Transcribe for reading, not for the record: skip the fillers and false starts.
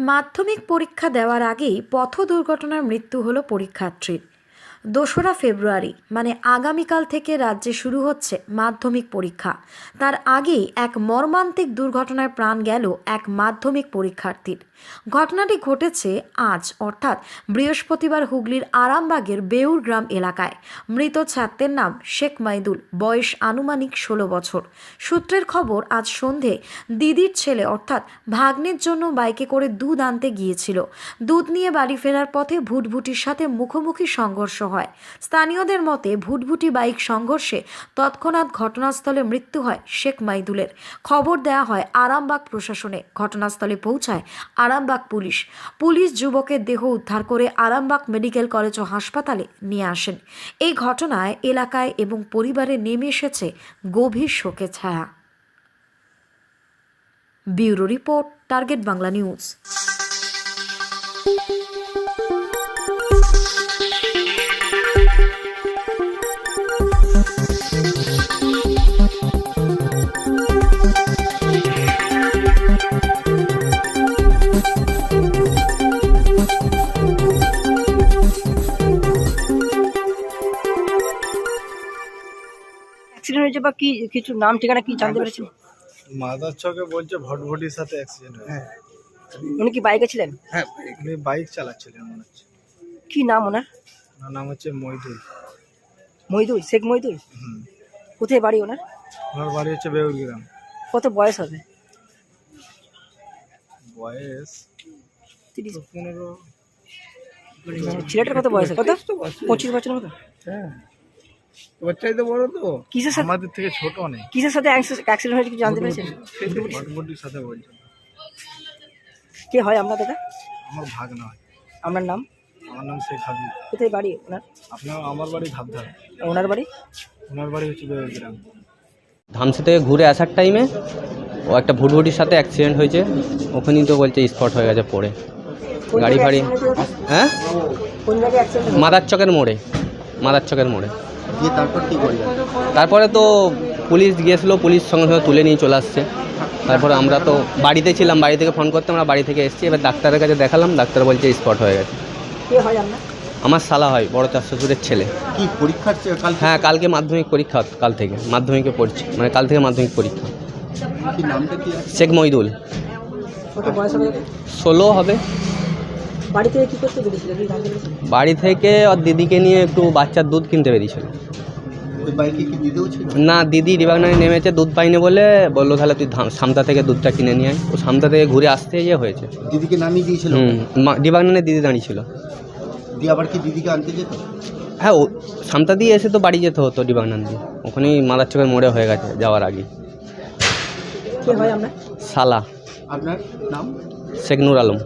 মাধ্যমিক পরীক্ষা দেওয়ার আগেই পথ দুর্ঘটনায় মৃত্যু হলো পরীক্ষার্থীর। ২রা ফেব্রুয়ারি মানে আগামীকাল থেকে রাজ্যে শুরু হচ্ছে মাধ্যমিক পরীক্ষা। তার আগেই এক মর্মান্তিক দুর্ঘটনায় প্রাণ গেল এক মাধ্যমিক পরীক্ষার্থীর। ঘটনাটি ঘটেছে আজ অর্থাৎ বৃহস্পতিবার হুগলির আরামবাগের বেউর গ্রাম এলাকায়। মৃত ছাত্রের নাম শেখ মাইদুল, বয়স আনুমানিক ১৬ বছর। সূত্রের খবর, আজ সন্ধে দিদির ছেলে অর্থাৎ ভাগ্নের জন্য বাইকে করে দুধ আনতে গিয়েছিল। দুধ নিয়ে বাড়ি ফেরার পথে ভুটভুটির সাথে মুখোমুখি সংঘর্ষ হয়। স্থানীয়দের মতে ভুটভুটি বাইক সংঘর্ষে তৎক্ষণাৎ ঘটনাস্থলে মৃত্যু হয় শেখ মাইদুলের। খবর দেওয়া হয় আরামবাগ প্রশাসনে। ঘটনাস্থলে পৌঁছায় আরামবাগ পুলিশ যুবকের দেহ উদ্ধার করে আরামবাগ মেডিকেল কলেজ ও হাসপাতালে নিয়ে আসেন। এই ঘটনায় এলাকায় এবং পরিবারে নেমে এসেছে গভীর শোকের ছায়া। Bureau report, target Bangla news. Accident হয়েছে বা কি কিছু নাম ঠিকানা কি জানতে পেরেছেন? মাদার চকে বলছে ভটভটির সাথে অ্যাক্সিডেন্ট হয়েছে। উনি কি বাইকে ছিলেন? হ্যাঁ, উনি বাইক চালাচ্ছিলেন মনে হচ্ছে। কি নাম ওনার? ওনার নাম হচ্ছে মইদুল। মইদুল, শেখ মইদুল। কোথায় বাড়ি ওনার? ওনার বাড়ি হচ্ছে বেউর গ্রাম। কত বয়স হবে? বয়স 30। 15। ছেলেটার কত বয়স? কত? 25 বছরের মতো। হ্যাঁ, বাচ্চাই তো বড় তো, কিসের সাথে আমাদের থেকে ছোট অনেক। কিসের সাথে অ্যাক্সিডেন্ট হয়েছে কিছু জানতে পেরেছেন? ভটভটির সাথে বলছে। কে হয় আপনার দাদা? আমার ভাগনা হয়। আপনার নাম? আমার নাম শেখ হাবিব। কোথায় বাড়ি ওনার? আমার বাড়ি ধাপধাপ। ওনার বাড়ি? ওনার বাড়ি হচ্ছে বেউর গ্রাম। ধামসা থেকে ঘুরে আসার টাইমে ও একটা ভুটভুটির সাথে অ্যাক্সিডেন্ট হয়েছে। ওখানেই তো বলছে স্পট হয়ে গেছে পড়ে। গাড়ি ফাড়ি। হ্যাঁ, কোন জায়গায় অ্যাক্সিডেন্ট? মাদার চকের মোড়ে। দিয়ে তারপর কি করলেন? তারপরে তো পুলিশ গিয়েছিলো, পুলিশ সঙ্গে সঙ্গে তুলে নিয়ে চলে আসছে। তারপরে আমরা তো বাড়িতে ছিলাম, বাড়ি থেকে ফোন করতে আমরা বাড়ি থেকে এসেছি। এবার ডাক্তারের কাছে দেখালাম, ডাক্তার বলছে স্পট হয়ে গেছে। কে হয় আপনার? আমার শালা হয়, বড় চার শ্বশুরের ছেলে। কি পরীক্ষার কাল? হ্যাঁ, কালকে মাধ্যমিক পরীক্ষা, কাল থেকে মাধ্যমিকে পড়ছে, মানে কাল থেকে মাধ্যমিক পরীক্ষা। কি নামটা কি? শেখ মইদুল। কত বয়স হবে? 16 হবে। বাড়ি থেকে কি করতে বেরিয়েছিল কি জানতে পেরেছেন? বাড়ি থেকে ওর দিদিকে নিয়ে একটু বাচ্চার দুধ কিনতে বেরিয়েছিল। ওই বাইকে কি দিদিও ছিল? না, দিদি রিবাগনারে নেমেছে, দুধ পাইনি বলে বললো তাহলে তুই সামতা থেকে দুধটা কিনে নিয়ে আয়। ও সামতা থেকে ঘুরে আসতে গিয়ে হয়েছে। দিদিকে নামিয়ে দিয়েছিল? রিবাগনারে দিদি দাঁড়িয়ে ছিল। দিয়ে আবার কি দিদিকে আনতে যেত? হ্যাঁ, ও সামতা দিয়ে এসে তো বাড়ি যেতে হতো রিবাগনান দিয়ে। ওখানেই মাদার চকের মোড়ে হয়ে গেছে যাওয়ার আগে। কে হয় আপনার? শালা। আপনার নাম? শেখ নুর আলম।